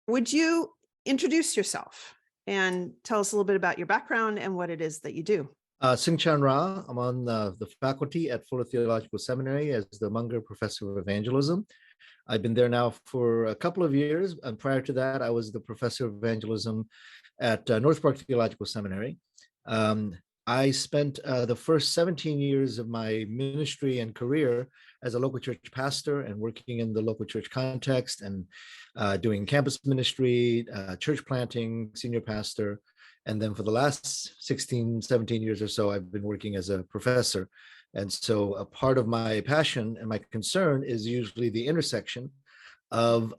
Would you introduce yourself and tell us a little bit about your background and what it is that you do? Soong Ra. I'm on the faculty at Fuller Theological Seminary as the Munger Professor of Evangelism. I've been there now for a couple of years, and prior to that, I was the Professor of Evangelism at North Park Theological Seminary. Um, I spent the first 17 years of my ministry and career as a local church pastor and working in the local church context and doing campus ministry, church planting, senior pastor. And then for the last 16, 17 years or so, I've been working as a professor. And so a part of my passion and my concern is usually the intersection of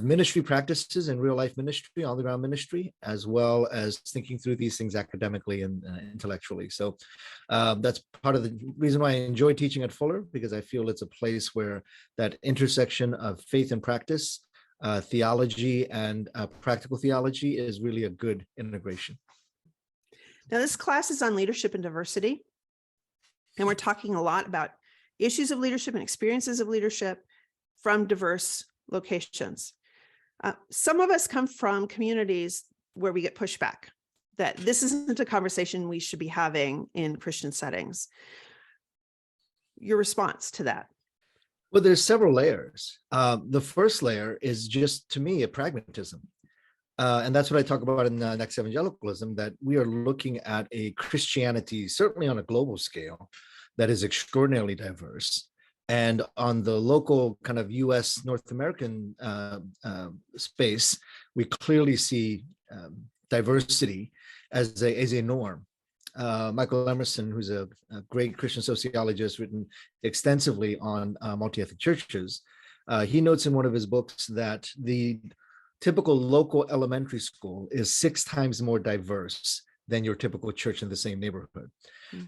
ministry practices and real life ministry, on the ground ministry, as well as thinking through these things academically and intellectually. So that's part of the reason why I enjoy teaching at Fuller, because I feel it's a place where that intersection of faith and practice, theology and practical theology is really a good integration. Now, this class is on leadership and diversity, and we're talking a lot about issues of leadership and experiences of leadership from diverse locations. Some of us come from communities where we get pushback that this isn't a conversation we should be having in Christian settings. Your response to that? Well, there's several layers. The first layer is just, to me, a pragmatism. And that's what I talk about in Next Evangelicalism, that we are looking at a Christianity, certainly on a global scale, that is extraordinarily diverse. And on the local kind of US North American space, we clearly see diversity as a norm. Michael Emerson, who's a great Christian sociologist, written extensively on multi-ethnic churches, he notes in one of his books that the typical local elementary school is 6 times more diverse than your typical church in the same neighborhood.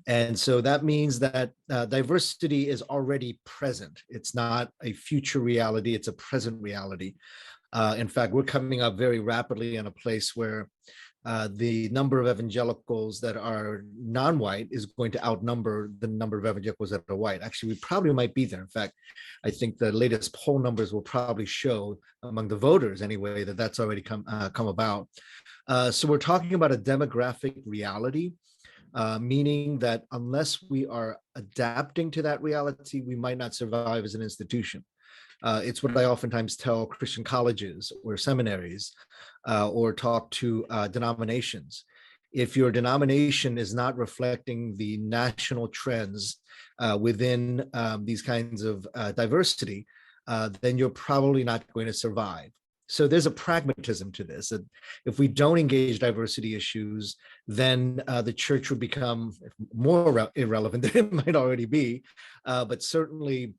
And so that means that diversity is already present. It's not a future reality, it's a present reality. In fact, we're coming up very rapidly in a place where the number of evangelicals that are non-white is going to outnumber the number of evangelicals that are white. Actually, we probably might be there. In fact, I think the latest poll numbers will probably show among the voters anyway that that's already come about. So we're talking about a demographic reality, meaning that unless we are adapting to that reality, we might not survive as an institution. It's what I oftentimes tell Christian colleges or seminaries or talk to denominations. If your denomination is not reflecting the national trends within these kinds of diversity, then you're probably not going to survive. So there's a pragmatism to this. That if we don't engage diversity issues, then the church would become more irrelevant than it might already be, but certainly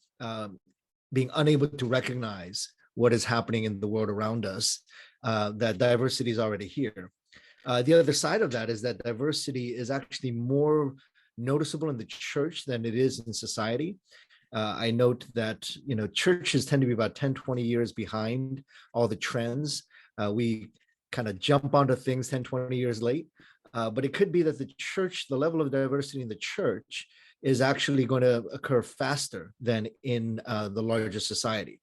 being unable to recognize what is happening in the world around us, that diversity is already here. The other side of that is that diversity is actually more noticeable in the church than it is in society. I note that, churches tend to be about 10, 20 years behind all the trends. We kind of jump onto things 10, 20 years late. But it could be that the level of diversity in the church is actually going to occur faster than in the larger society,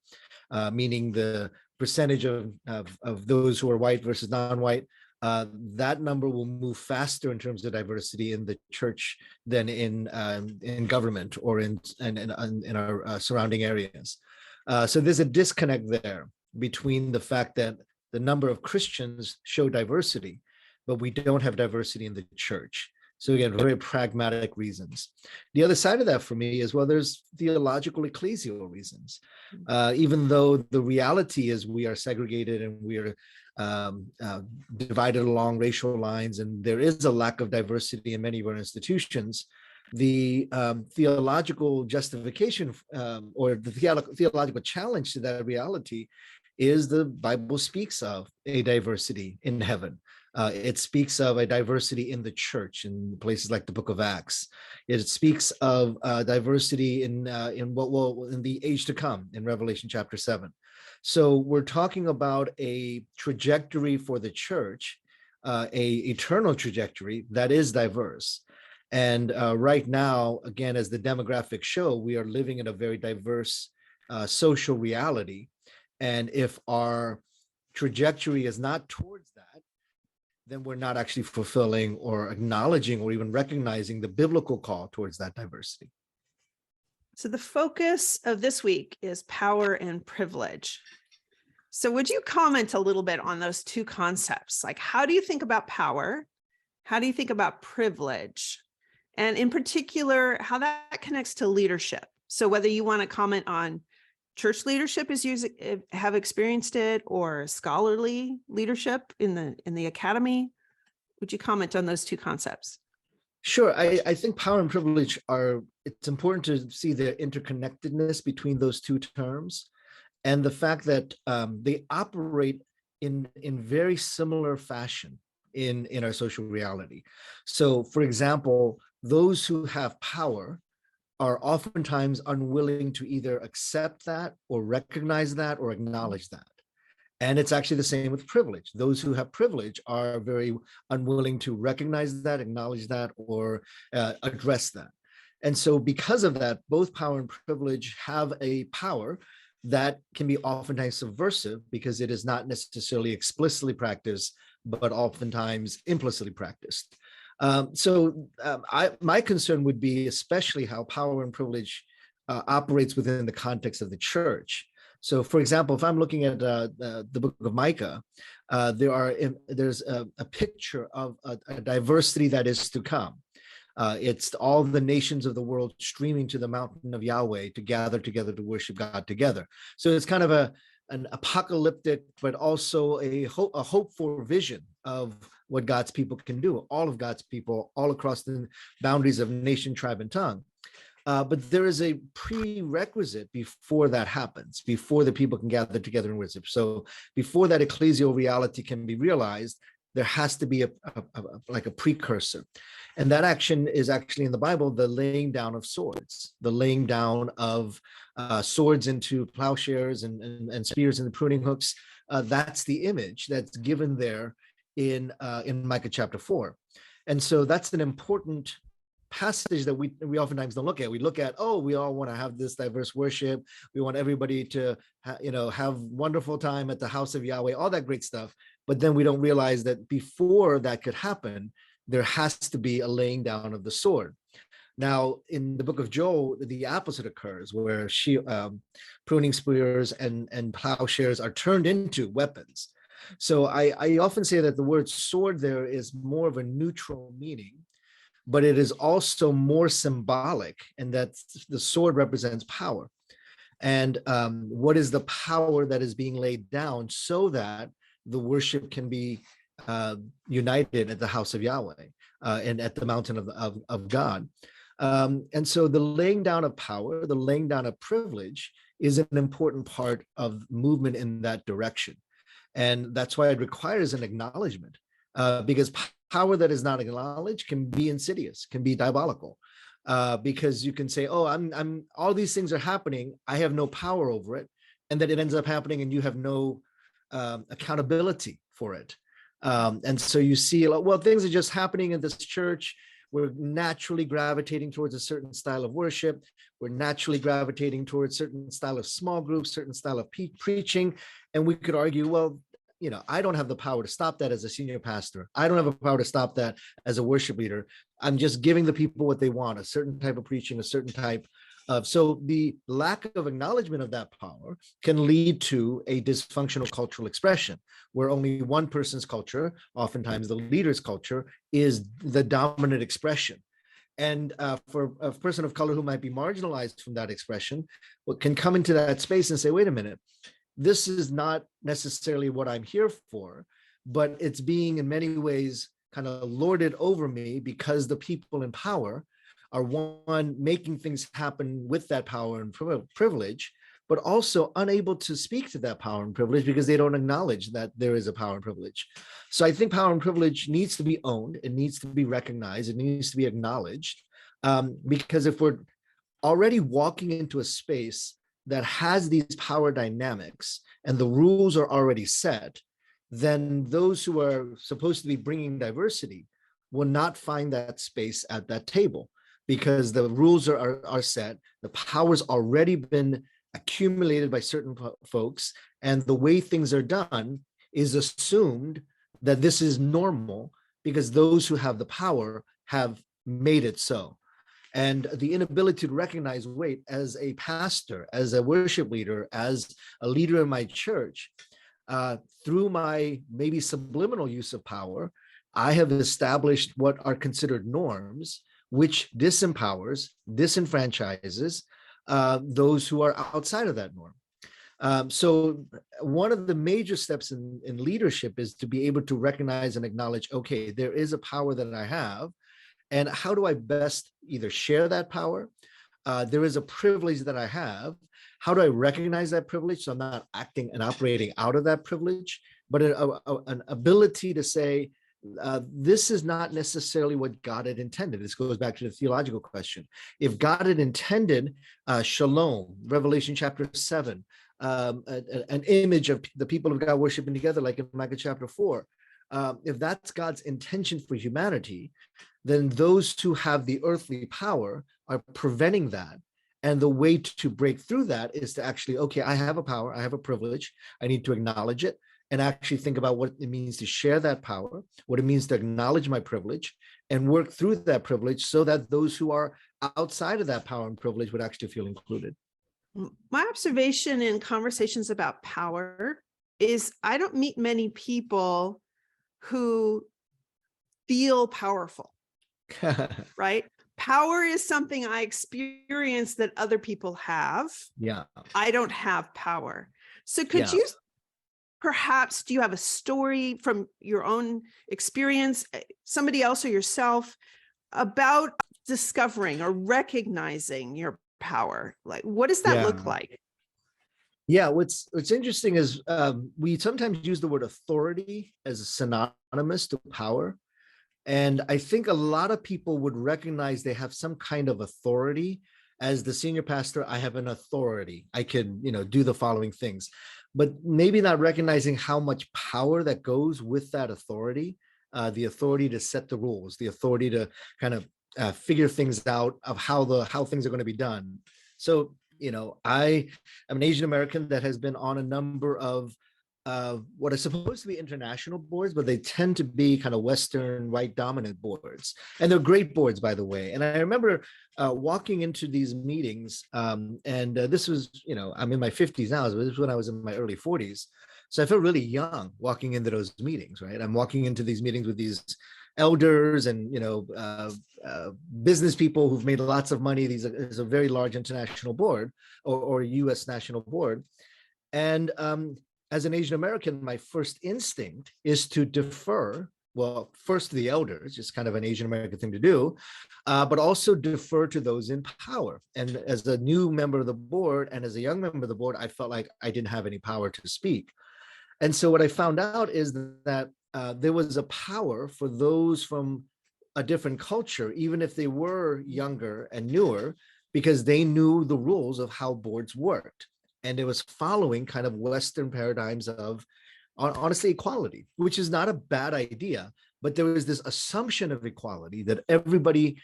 meaning the percentage of those who are white versus non-white, that number will move faster in terms of diversity in the church than in government or in our surrounding areas. So there's a disconnect there between the fact that the number of Christians show diversity, but we don't have diversity in the church. So again, very pragmatic reasons. The other side of that for me is, well, there's theological ecclesial reasons. Even though the reality is we are segregated and we are divided along racial lines, and there is a lack of diversity in many of our institutions, the theological justification or the theological challenge to that reality is the Bible speaks of a diversity in heaven. It speaks of a diversity in the church in places like the Book of Acts. It speaks of diversity in the age to come in Revelation chapter 7. So we're talking about a trajectory for the church, a eternal trajectory that is diverse. And right now, again, as the demographics show, we are living in a very diverse social reality. And if our trajectory is not towards that, then we're not actually fulfilling or acknowledging or even recognizing the biblical call towards that diversity. So the focus of this week is power and privilege. So would you comment a little bit on those two concepts? Like, how do you think about power? How do you think about privilege? And in particular, how that connects to leadership. So whether you want to comment on church leadership as you have experienced it, or scholarly leadership in the academy, would you comment on those two concepts? Sure. I think power and privilege it's important to see the interconnectedness between those two terms, and the fact that they operate in very similar fashion in our social reality. So, for example, those who have power are oftentimes unwilling to either accept that or recognize that or acknowledge that. And it's actually the same with privilege. Those who have privilege are very unwilling to recognize that, acknowledge that, or address that. And so because of that, both power and privilege have a power that can be oftentimes subversive, because it is not necessarily explicitly practiced, but oftentimes implicitly practiced. My concern would be especially how power and privilege operates within the context of the church. So, for example, if I'm looking at the book of Micah, there's a picture of a diversity that is to come. It's all the nations of the world streaming to the mountain of Yahweh to gather together to worship God together. So it's kind of an apocalyptic, but also a hopeful vision of what God's people can do, all of God's people, all across the boundaries of nation, tribe, and tongue. But there is a prerequisite before that happens, before the people can gather together in worship. So before that ecclesial reality can be realized, there has to be like a precursor. And that action is actually in the Bible, the laying down of swords, the laying down of swords into plowshares and spears into pruning hooks. That's the image that's given there in Micah chapter 4. And so that's an important passage that we oftentimes don't look at. We look at, oh, we all want to have this diverse worship. We want everybody to have wonderful time at the house of Yahweh, all that great stuff. But then we don't realize that before that could happen, there has to be a laying down of the sword. Now, in the book of Joel, the opposite occurs, where pruning spears and plowshares are turned into weapons. So I often say that the word sword there is more of a neutral meaning, but it is also more symbolic, and that the sword represents power. And what is the power that is being laid down so that the worship can be united at the house of Yahweh and at the mountain of God. And so the laying down of power, the laying down of privilege is an important part of movement in that direction. And that's why it requires an acknowledgement, because power that is not acknowledged can be insidious, can be diabolical, because you can say, oh, I'm all these things are happening, I have no power over it. And then it ends up happening and you have no accountability for it. And so you see, well, things are just happening in this church. We're naturally gravitating towards a certain style of worship. We're naturally gravitating towards certain style of small groups, certain style of preaching. And we could argue, well, I don't have the power to stop that as a senior pastor. I don't have the power to stop that as a worship leader. I'm just giving the people what they want, a certain type of preaching, a certain type of, so the lack of acknowledgement of that power can lead to a dysfunctional cultural expression where only one person's culture, oftentimes the leader's culture, is the dominant expression. And for a person of color who might be marginalized from that expression, can come into that space and say, wait a minute, this is not necessarily what I'm here for, but it's being in many ways kind of lorded over me because the people in power are one making things happen with that power and privilege, but also unable to speak to that power and privilege because they don't acknowledge that there is a power and privilege. So I think power and privilege needs to be owned. It needs to be recognized. It needs to be acknowledged, because if we're already walking into a space that has these power dynamics and the rules are already set, then those who are supposed to be bringing diversity will not find that space at that table because the rules are set, the power's already been accumulated by certain folks, and the way things are done is assumed that this is normal because those who have the power have made it so. And the inability to recognize, wait, as a pastor, as a worship leader, as a leader in my church, through my maybe subliminal use of power, I have established what are considered norms, which disempowers, disenfranchises those who are outside of that norm. So one of the major steps in leadership is to be able to recognize and acknowledge, okay, there is a power that I have, and how do I best either share that power? There is a privilege that I have. How do I recognize that privilege so I'm not acting and operating out of that privilege, but an ability to say, this is not necessarily what God had intended. This goes back to the theological question. If God had intended shalom, Revelation chapter 7, an image of the people of God worshiping together, like in Micah chapter 4, if that's God's intention for humanity, then those who have the earthly power are preventing that. And the way to break through that is to actually, okay, I have a power, I have a privilege, I need to acknowledge it, and actually think about what it means to share that power, what it means to acknowledge my privilege, and work through that privilege so that those who are outside of that power and privilege would actually feel included. My observation in conversations about power is I don't meet many people who feel powerful, right? Power is something I experience that other people have. Yeah. I don't have power. So could you perhaps, do you have a story from your own experience, somebody else or yourself, about discovering or recognizing your power? Like, what does that look like? Yeah, what's interesting is we sometimes use the word authority as synonymous to power. And I think a lot of people would recognize they have some kind of authority. As the senior pastor, I have an authority. I can, do the following things, but maybe not recognizing how much power that goes with that authority, the authority to set the rules, the authority to kind of figure things out of how things are going to be done. So, I am an Asian American that has been on a number of what are supposed to be international boards, but they tend to be kind of Western white dominant boards. And they're great boards, by the way. And I remember walking into these meetings, and this was, I'm in my 50s now, so this was when I was in my early 40s. So I felt really young walking into those meetings, right? I'm walking into these meetings with these elders and, business people who've made lots of money. These is a very large international board or US national board. And as an Asian American, my first instinct is to defer, well, first to the elders, just kind of an Asian American thing to do, but also defer to those in power. And as a new member of the board and as a young member of the board, I felt like I didn't have any power to speak. And so what I found out is that there was a power for those from a different culture, even if they were younger and newer, because they knew the rules of how boards worked. And it was following kind of Western paradigms of, honestly, equality, which is not a bad idea. But there was this assumption of equality that everybody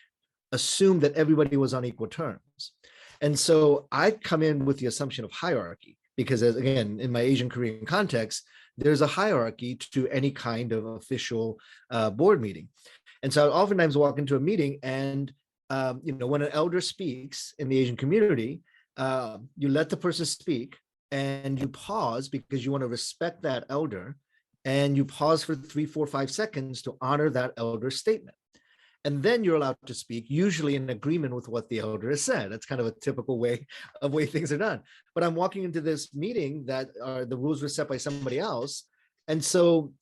assumed that everybody was on equal terms. And so I come in with the assumption of hierarchy, because again, in my Asian Korean context, there's a hierarchy to any kind of official board meeting. And so I oftentimes walk into a meeting and, when an elder speaks in the Asian community, you let the person speak and you pause because you want to respect that elder, and you pause for 3, 4, 5 seconds to honor that elder's statement. And then you're allowed to speak, usually in agreement with what the elder has said. That's kind of a typical way things are done. But I'm walking into this meeting that the rules were set by somebody else. And so,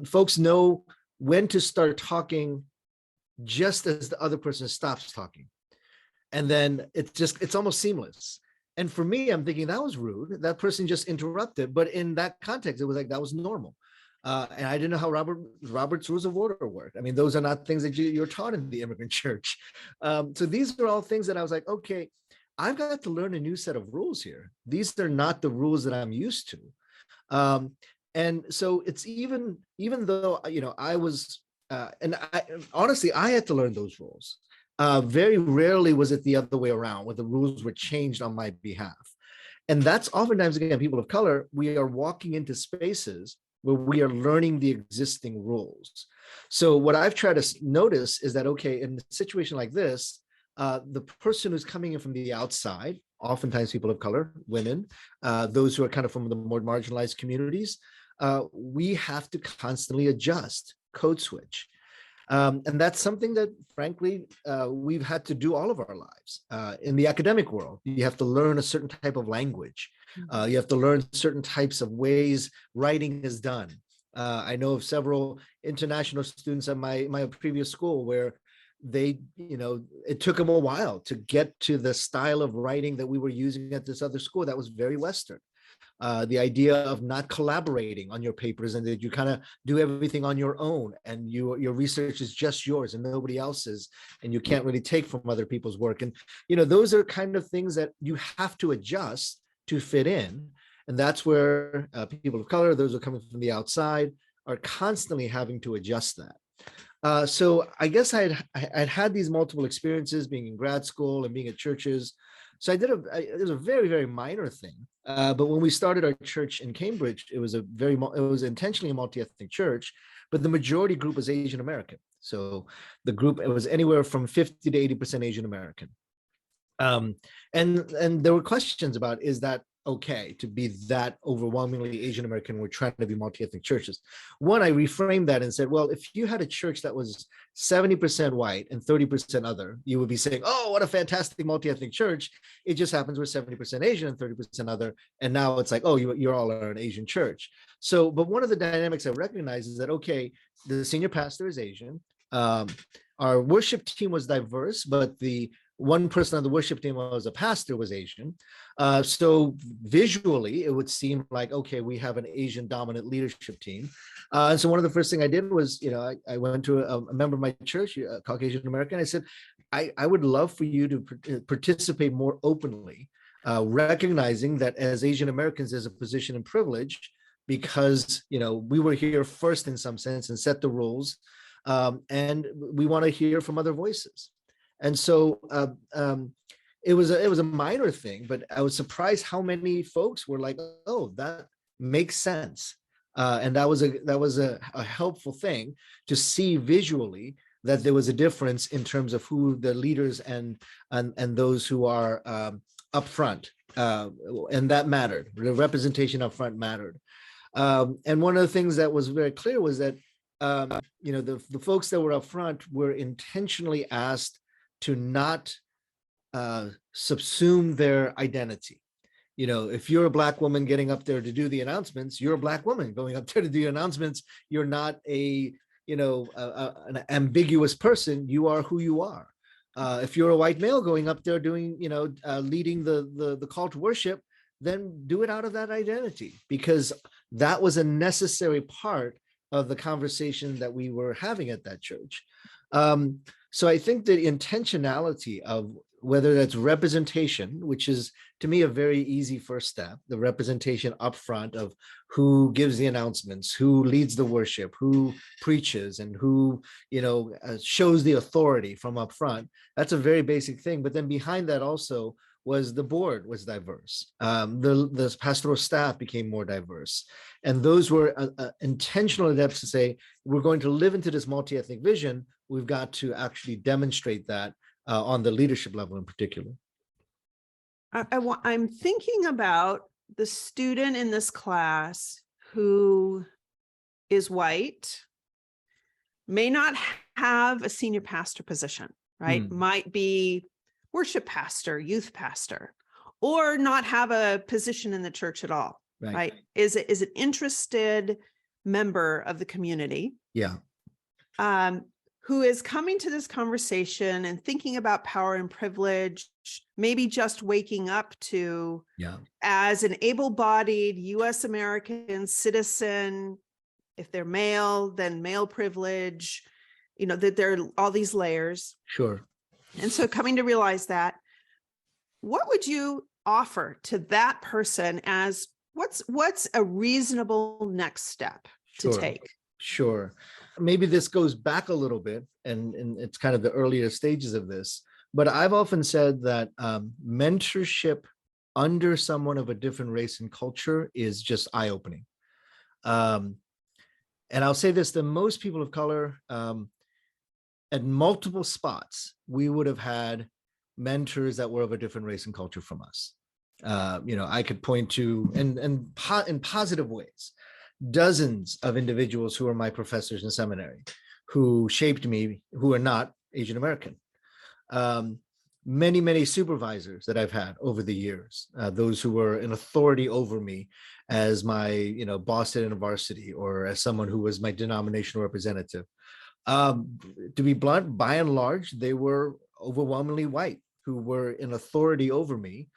folks know when to start talking just as the other person stops talking. And then it's almost seamless. And for me, I'm thinking that was rude. That person just interrupted. But in that context, it was like that was normal. And I didn't know how Robert's Rules of Order worked. I mean, those are not things that you're taught in the immigrant church. So these are all things that I was like, okay, I've got to learn a new set of rules here. These are not the rules that I'm used to. And so it's even though, I was, honestly, I had to learn those rules. Very rarely was it the other way around, where the rules were changed on my behalf. And that's oftentimes, again, people of color, we are walking into spaces where we are learning the existing rules. So what I've tried to notice is that, okay, in a situation like this, the person who's coming in from the outside, oftentimes people of color, women, those who are kind of from the more marginalized communities, we have to constantly adjust, code switch. And that's something that, frankly, we've had to do all of our lives. In the academic world, you have to learn a certain type of language. You have to learn certain types of ways writing is done. I know of several international students at my previous school where they, it took them a while to get to the style of writing that we were using at this other school that was very Western. The idea of not collaborating on your papers and that you kind of do everything on your own and your research is just yours and nobody else's, and you can't really take from other people's work. And, those are kind of things that you have to adjust to fit in. And that's where people of color, those who are coming from the outside, are constantly having to adjust that. So I guess I'd had these multiple experiences being in grad school and being at churches. So it was a very, very minor thing. But when we started our church in Cambridge, it was intentionally a multi-ethnic church, but the majority group was Asian American. So the group, it was anywhere from 50 to 80% Asian American. And there were questions about, is that okay to be that overwhelmingly Asian American? We're trying to be multi-ethnic churches. One, I reframed that and said, well, if you had a church that was 70% white and 30% other, you would be saying, oh, what a fantastic multi-ethnic church. It just happens we're 70% Asian and 30% other. And now it's like, oh, you're all an Asian church. So, but one of the dynamics I recognize is that, okay, the senior pastor is Asian. Our worship team was diverse, but the one person on the worship team was a pastor, was Asian. So visually, it would seem like, okay, we have an Asian dominant leadership team. And so one of the first thing I did was, I went to a member of my church, a Caucasian American. I said, I would love for you to participate more openly, recognizing that as Asian Americans, there's a position of privilege because, we were here first in some sense and set the rules. And we want to hear from other voices. And so it was a minor thing, but I was surprised how many folks were like, "Oh, that makes sense," and that was a helpful thing to see visually that there was a difference in terms of who the leaders and those who are up front, and that mattered. The representation up front mattered. And one of the things that was very clear was that the folks that were up front were intentionally asked to not subsume their identity. If you're a Black woman getting up there to do the announcements, you're a Black woman going up there to do announcements. You're not an ambiguous person. You are who you are. If you're a white male going up there doing, leading the call to worship, then do it out of that identity, because that was a necessary part of the conversation that we were having at that church. So I think the intentionality of whether that's representation, which is to me a very easy first step, the representation up front of who gives the announcements, who leads the worship, who preaches, and who shows the authority from up front. That's a very basic thing. But then behind that also was the board was diverse. The pastoral staff became more diverse. And those were intentional attempts to say, we're going to live into this multi-ethnic vision. We've got to actually demonstrate that on the leadership level in particular. I'm thinking about the student in this class who is white, may not have a senior pastor position, right? Might be worship pastor, youth pastor, or not have a position in the church at all, right? Is an interested member of the community. Yeah. Who is coming to this conversation and thinking about power and privilege, maybe just waking up to, as an able-bodied US American citizen, if they're male, then male privilege, that there are all these layers. Sure. And so coming to realize that, what would you offer to that person as what's a reasonable next step to take? Sure. Maybe this goes back a little bit, and it's kind of the earlier stages of this, but I've often said that mentorship under someone of a different race and culture is just eye-opening. Um, and I'll say this, that most people of color, at multiple spots, we would have had mentors that were of a different race and culture from us. I could point to, in positive ways, dozens of individuals who are my professors in seminary, who shaped me, who are not Asian American. Many supervisors that I've had over the years, those who were in authority over me as my, boss at university, or as someone who was my denominational representative. To be blunt, by and large, they were overwhelmingly white, who were in authority over me.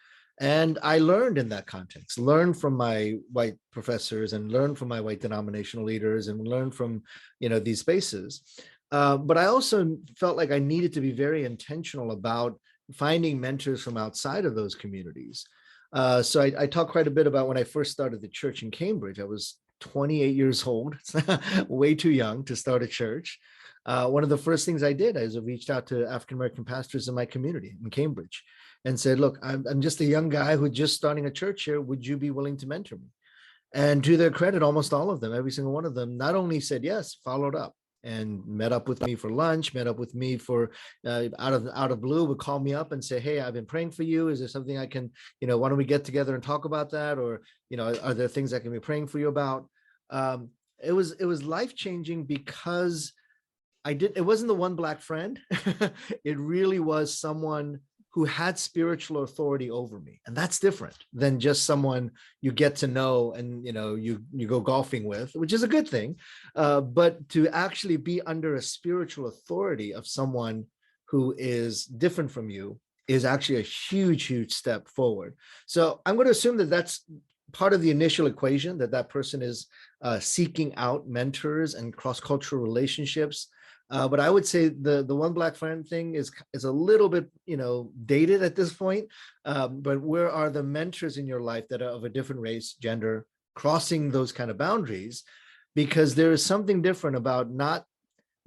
And I learned in that context, learned from my white professors and learned from my white denominational leaders and learned from, these spaces. But I also felt like I needed to be very intentional about finding mentors from outside of those communities. So I talk quite a bit about when I first started the church in Cambridge. I was 28 years old, way too young to start a church. One of the first things I did is I reached out to African-American pastors in my community in Cambridge and said, look, I'm just a young guy who's just starting a church here. Would you be willing to mentor me? And to their credit, almost all of them, every single one of them, not only said yes, followed up and met up with me for lunch, met up with me for out of blue, would call me up and say, hey, I've been praying for you. Is there something I can, why don't we get together and talk about that? Or, are there things I can be praying for you about? It was life-changing because it wasn't the one Black friend. It really was someone who had spiritual authority over me. And that's different than just someone you get to know and, you go golfing with, which is a good thing. But to actually be under a spiritual authority of someone who is different from you is actually a huge step forward. So I'm going to assume that that's part of the initial equation, that person is seeking out mentors and cross-cultural relationships. But I would say the one Black friend thing is a little bit, dated at this point. But where are the mentors in your life that are of a different race, gender, crossing those kind of boundaries? Because there is something different about not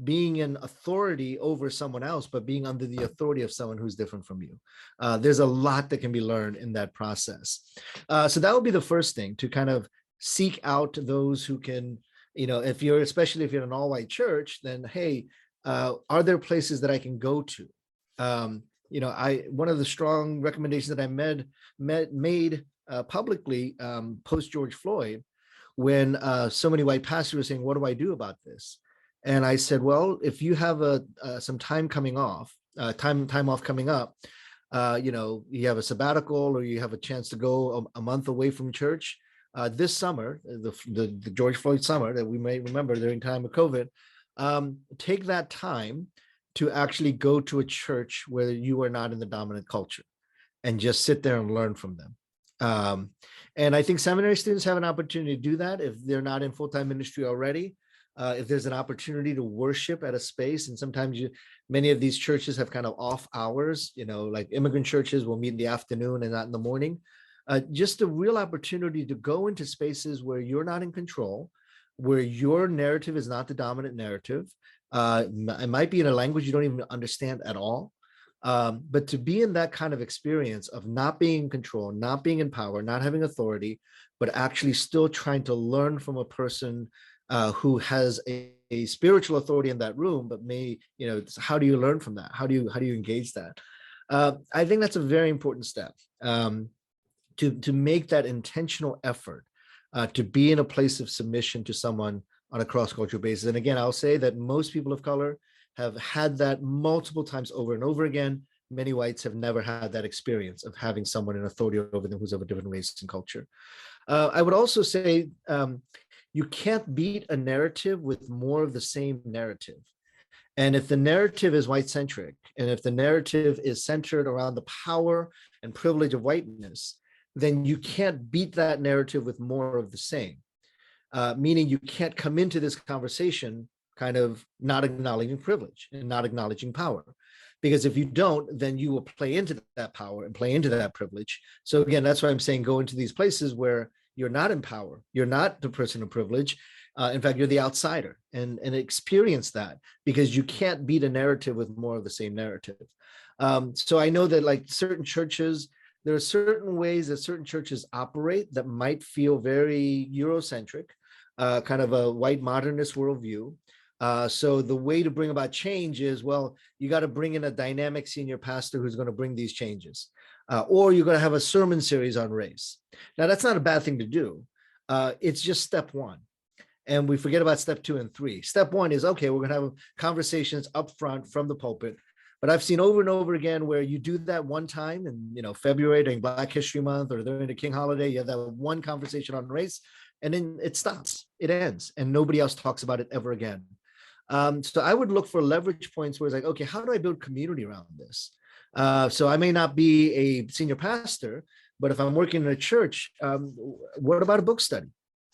being in authority over someone else, but being under the authority of someone who's different from you. There's a lot that can be learned in that process. So that would be the first thing, to kind of seek out those who can, especially if you're in an all-white church, then, hey, are there places that I can go to? One of the strong recommendations that I made publicly post George Floyd, when so many white pastors were saying, what do I do about this? And I said, well, if you have some time coming off, time off coming up, you have a sabbatical or you have a chance to go a month away from church, this summer, the George Floyd summer that we may remember during time of COVID, take that time to actually go to a church where you are not in the dominant culture and just sit there and learn from them. And I think seminary students have an opportunity to do that if they're not in full-time ministry already. If there's an opportunity to worship at a space, and sometimes many of these churches have kind of off hours, like immigrant churches will meet in the afternoon and not in the morning. Just a real opportunity to go into spaces where you're not in control, where your narrative is not the dominant narrative. It might be in a language you don't even understand at all. But to be in that kind of experience of not being in control, not being in power, not having authority, but actually still trying to learn from a person who has a spiritual authority in that room, but how do you learn from that? How do you engage that? I think that's a very important step, to make that intentional effort, to be in a place of submission to someone on a cross-cultural basis. And again, I'll say that most people of color have had that multiple times over and over again. Many whites have never had that experience of having someone in authority over them who's of a different race and culture. I would also say, you can't beat a narrative with more of the same narrative. And if the narrative is white-centric, and if the narrative is centered around the power and privilege of whiteness, then you can't beat that narrative with more of the same. Meaning you can't come into this conversation kind of not acknowledging privilege and not acknowledging power. Because if you don't, then you will play into that power and play into that privilege. So again, that's why I'm saying go into these places where you're not in power. You're not the person of privilege. In fact, you're the outsider, and experience that, because you can't beat a narrative with more of the same narrative. So I know that like certain churches, there are certain ways that certain churches operate that might feel very Eurocentric, kind of a white modernist worldview. So the way to bring about change is, well, you got to bring in a dynamic senior pastor who's going to bring these changes, or you're going to have a sermon series on race. Now, that's not a bad thing to do. It's just step one. And we forget about step 2 and 3. Step 1 is, okay, we're going to have conversations up front from the pulpit. But I've seen over and over again where you do that one time in, February during Black History Month or during the King holiday, you have that one conversation on race, and then it stops, it ends, and nobody else talks about it ever again. So I would look for leverage points where it's like, okay, how do I build community around this? So I may not be a senior pastor, but if I'm working in a church, what about a book study?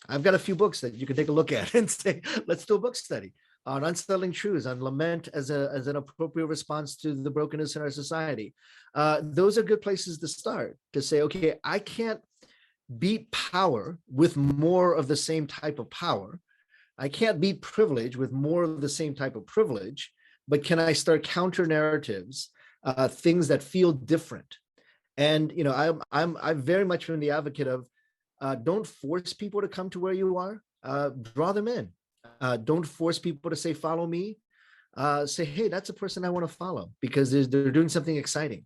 I've got a few books that you can take a look at and say, let's do a book study on unsettling truths, on lament as an appropriate response to the brokenness in our society. Those are good places to start, to say, okay, I can't beat power with more of the same type of power. I can't beat privilege with more of the same type of privilege, but can I start counter narratives, things that feel different? And I'm very much been the advocate of don't force people to come to where you are. Draw them in. Don't force people to say, follow me. Say, hey, that's a person I want to follow because they're doing something exciting.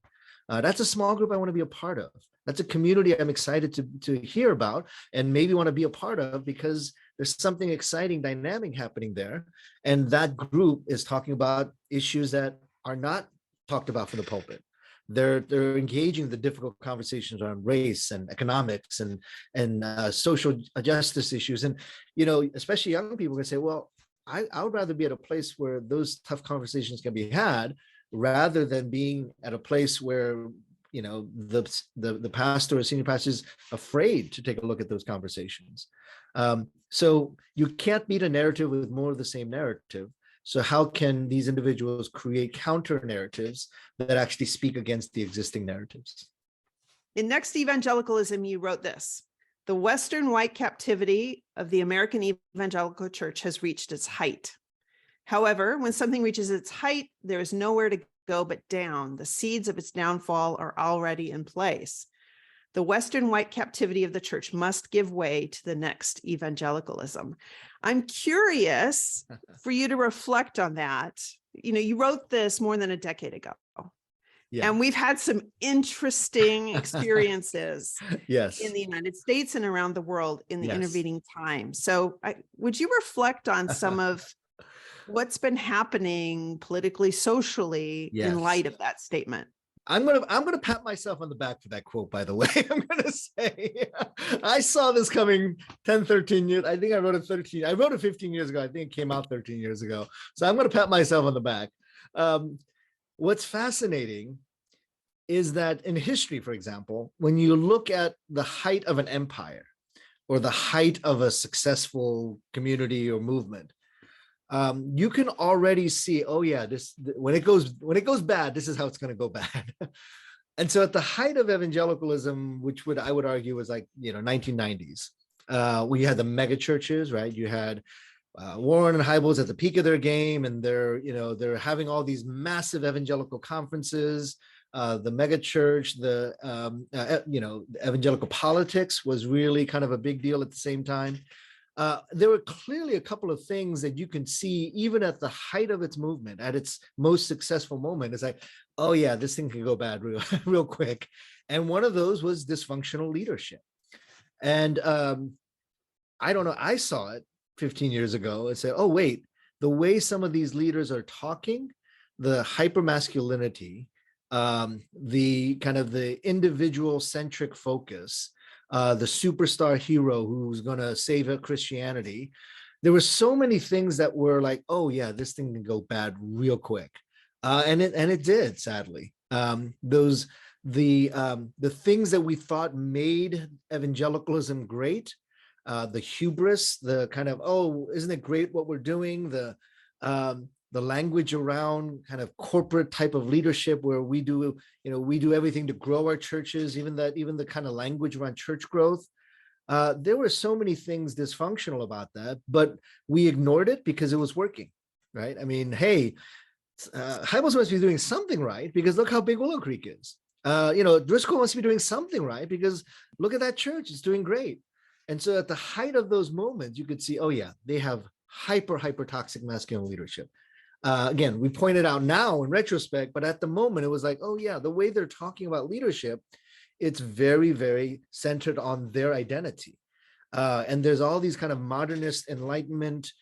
That's a small group I want to be a part of. That's a community I'm excited to hear about and maybe want to be a part of because there's something exciting, dynamic happening there. And that group is talking about issues that are not talked about from the pulpit. They're engaging the difficult conversations around race and economics and social justice issues. And, especially young people can say, well, I would rather be at a place where those tough conversations can be had rather than being at a place where, the pastor or senior pastor is afraid to take a look at those conversations. So you can't beat a narrative with more of the same narrative. So how can these individuals create counter narratives that actually speak against the existing narratives? In Next Evangelicalism, you wrote this: the Western white captivity of the American evangelical church has reached its height. However, when something reaches its height, there is nowhere to go but down. The seeds of its downfall are already in place. The Western white captivity of the church must give way to the next evangelicalism. I'm curious for you to reflect on that. You wrote this more than a decade ago. Yeah. And we've had some interesting experiences yes. in the United States and around the world in the intervening time. So would you reflect on some of what's been happening politically, socially in light of that statement? I'm gonna pat myself on the back for that quote, by the way. I'm gonna say I saw this coming 10, 13 years. I think I wrote it 15 years ago. I think it came out 13 years ago. So I'm gonna pat myself on the back. What's fascinating is that in history, for example, when you look at the height of an empire or the height of a successful community or movement, you can already see, oh yeah, when it goes bad, this is how it's going to go bad. And so at the height of evangelicalism, which I would argue was like 1990s, we had the mega churches, right? You had Warren and Hybels at the peak of their game, and they're having all these massive evangelical conferences. The mega church, the evangelical politics was really kind of a big deal at the same time. There were clearly a couple of things that you can see even at the height of its movement, at its most successful moment. It's like, oh yeah, this thing can go bad real quick. And one of those was dysfunctional leadership. And I don't know, I saw it 15 years ago and said, oh wait, the way some of these leaders are talking, the hypermasculinity, the kind of the individual centric focus, the superstar hero who's going to save Christianity. There were so many things that were like, oh yeah, this thing can go bad real quick. And it did, sadly. The things that we thought made evangelicalism great, the hubris, the kind of, oh, isn't it great what we're doing? The language around kind of corporate type of leadership where we do everything to grow our churches, even the kind of language around church growth. There were so many things dysfunctional about that, but we ignored it because it was working, right? I mean, hey, Hybels must be doing something right because look how big Willow Creek is. Driscoll must be doing something right, because look at that church, it's doing great. And so at the height of those moments, you could see, oh yeah, they have hyper toxic masculine leadership. Again, we pointed out now in retrospect, but at the moment it was like, oh yeah, the way they're talking about leadership, it's very, very centered on their identity. And there's all these kind of modernist enlightenment,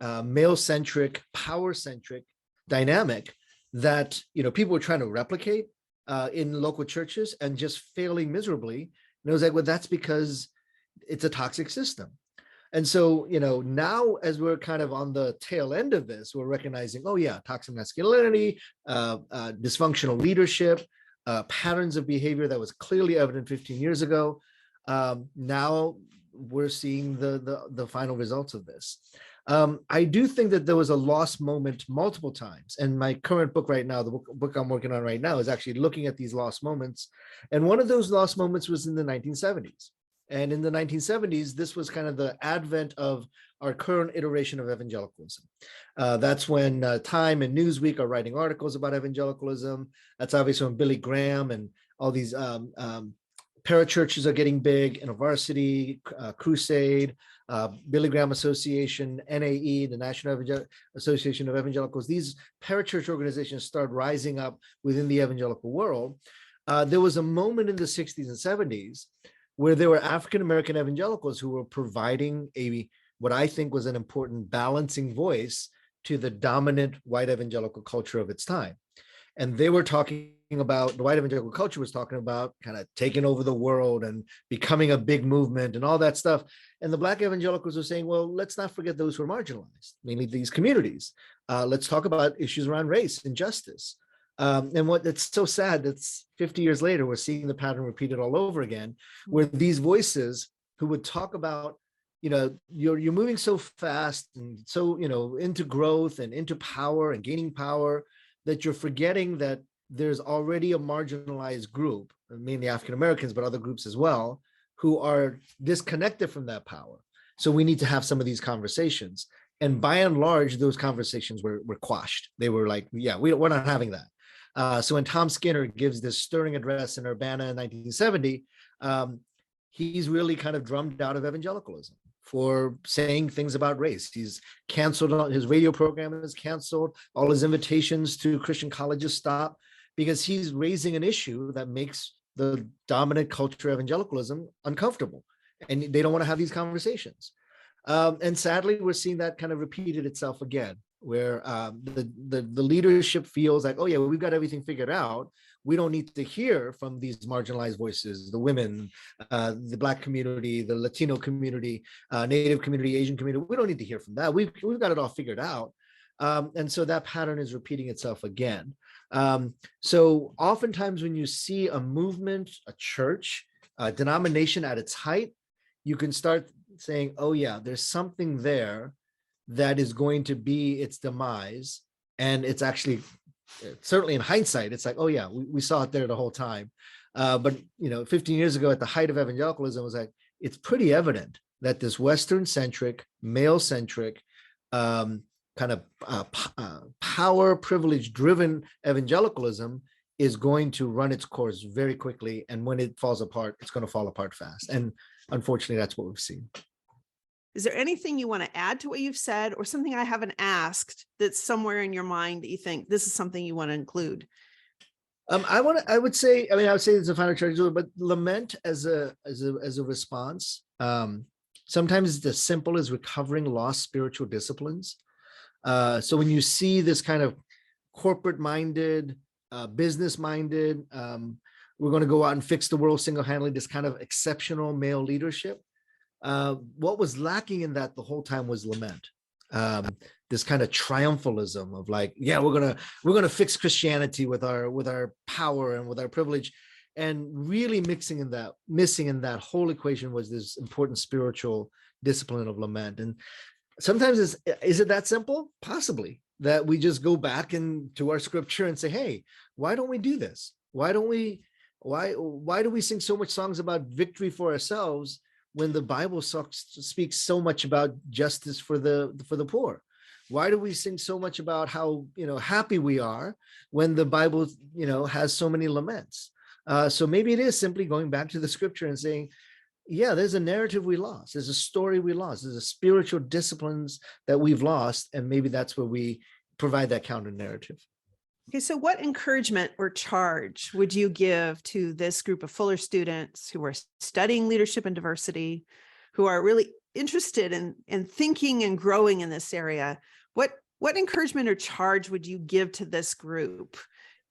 male-centric, power-centric dynamic that people were trying to replicate in local churches and just failing miserably. And it was like, well, that's because it's a toxic system. And so, now as we're kind of on the tail end of this, we're recognizing, oh yeah, toxic masculinity, dysfunctional leadership, patterns of behavior that was clearly evident 15 years ago. Now we're seeing the final results of this. I do think that there was a lost moment multiple times. And my current book right now, the book I'm working on right now, is actually looking at these lost moments. And one of those lost moments was in the 1970s. And in the 1970s, this was kind of the advent of our current iteration of evangelicalism. That's when Time and Newsweek are writing articles about evangelicalism. That's obviously when Billy Graham and all these parachurches are getting big, InterVarsity, Crusade, Billy Graham Association, NAE, the National Association of Evangelicals. These parachurch organizations start rising up within the evangelical world. There was a moment in the 60s and 70s where there were African-American evangelicals who were providing what I think was an important balancing voice to the dominant white evangelical culture of its time. And they were talking about, the white evangelical culture was talking about kind of taking over the world and becoming a big movement and all that stuff. And the Black evangelicals were saying, well, let's not forget those who are marginalized, mainly these communities. Let's talk about issues around race and justice. And it's so sad that's 50 years later, we're seeing the pattern repeated all over again, where these voices who would talk about, you're moving so fast and so, into growth and into power and gaining power, that you're forgetting that there's already a marginalized group, mainly African Americans, but other groups as well, who are disconnected from that power. So we need to have some of these conversations. And by and large, those conversations were quashed. They were like, yeah, we're not having that. So when Tom Skinner gives this stirring address in Urbana in 1970, he's really kind of drummed out of evangelicalism for saying things about race. He's canceled, his radio program is canceled, all his invitations to Christian colleges stop, because he's raising an issue that makes the dominant culture of evangelicalism uncomfortable. And they don't want to have these conversations. And sadly, we're seeing that kind of repeated itself again, where the leadership feels like, oh yeah, well, we've got everything figured out. We don't need to hear from these marginalized voices, the women, the Black community, the Latino community, Native community, Asian community. We don't need to hear from that. We've got it all figured out. And so that pattern is repeating itself again. So oftentimes when you see a movement, a church, a denomination at its height, you can start saying, oh yeah, there's something there that is going to be its demise. And it's actually, certainly in hindsight, it's like, oh yeah, we saw it there the whole time. But 15 years ago at the height of evangelicalism, it was like, it's pretty evident that this Western-centric, male-centric, kind of power, privilege-driven evangelicalism is going to run its course very quickly. And when it falls apart, it's going to fall apart fast. And unfortunately, that's what we've seen. Is there anything you want to add to what you've said, or something I haven't asked that's somewhere in your mind that you think this is something you want to include? I would say it's a final charge, but lament as a response. Sometimes it's as simple as recovering lost spiritual disciplines. So when you see this kind of corporate-minded, business-minded, we're going to go out and fix the world single-handedly, this kind of exceptional male leadership. What was lacking in that the whole time was lament. This kind of triumphalism of like, yeah, we're gonna fix Christianity with our power and with our privilege, and really missing in that whole equation was this important spiritual discipline of lament. And sometimes is it that simple? Possibly, that we just go back into our scripture and say, hey, why don't we do this? Why do we sing so much songs about victory for ourselves when the Bible speaks so much about justice for the poor? Why do we sing so much about how, happy we are when the Bible, has so many laments? So maybe it is simply going back to the scripture and saying, yeah, there's a narrative we lost. There's a story we lost. There's a spiritual disciplines that we've lost. And maybe that's where we provide that counter narrative. Okay, so what encouragement or charge would you give to this group of Fuller students who are studying leadership and diversity, who are really interested in thinking and growing in this area? What encouragement or charge would you give to this group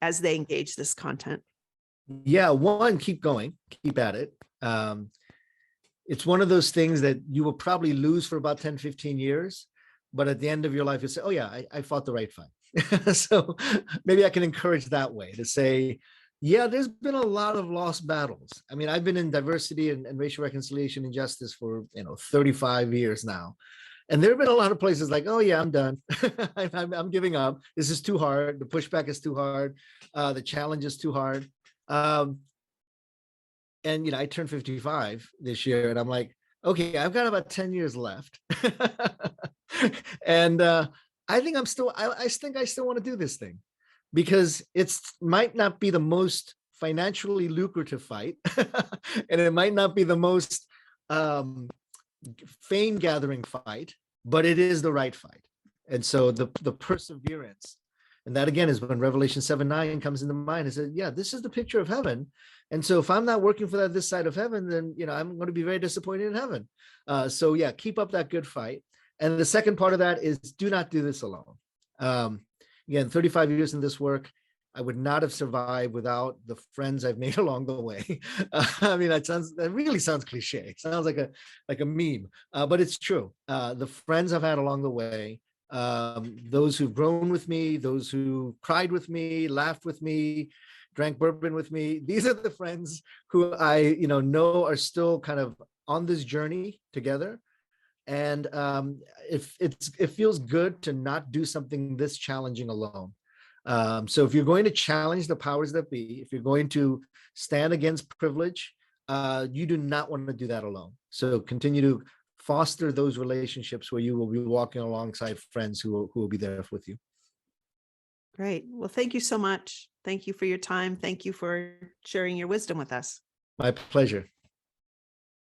as they engage this content? Yeah, one, keep going, keep at it. It's one of those things that you will probably lose for about 10, 15 years. But at the end of your life, you say, oh yeah, I fought the right fight. So maybe I can encourage that way to say, yeah, there's been a lot of lost battles. I mean, I've been in diversity and racial reconciliation and justice for 35 years now. And there have been a lot of places like, oh yeah, I'm done. I'm giving up. This is too hard. The pushback is too hard. The challenge is too hard. And I turned 55 this year, and I'm like, okay, I've got about 10 years left. And I think I think I still want to do this thing, because it might not be the most financially lucrative fight, and it might not be the most fame gathering fight, but it is the right fight. And so the perseverance, and that again is when Revelation 7:9 comes into mind. It says, yeah, this is the picture of heaven. And so if I'm not working for that this side of heaven, then I'm going to be very disappointed in heaven. So yeah, keep up that good fight. And the second part of that is, do not do this alone. Again, 35 years in this work, I would not have survived without the friends I've made along the way. I mean, that really sounds cliche. It sounds like a meme, but it's true. The friends I've had along the way, those who've grown with me, those who cried with me, laughed with me, drank bourbon with me. These are the friends who I know are still kind of on this journey together. And it feels good to not do something this challenging alone. So if you're going to challenge the powers that be, if you're going to stand against privilege, you do not want to do that alone. So continue to foster those relationships where you will be walking alongside friends who will be there with you. Great. Well, thank you so much. Thank you for your time. Thank you for sharing your wisdom with us. My pleasure.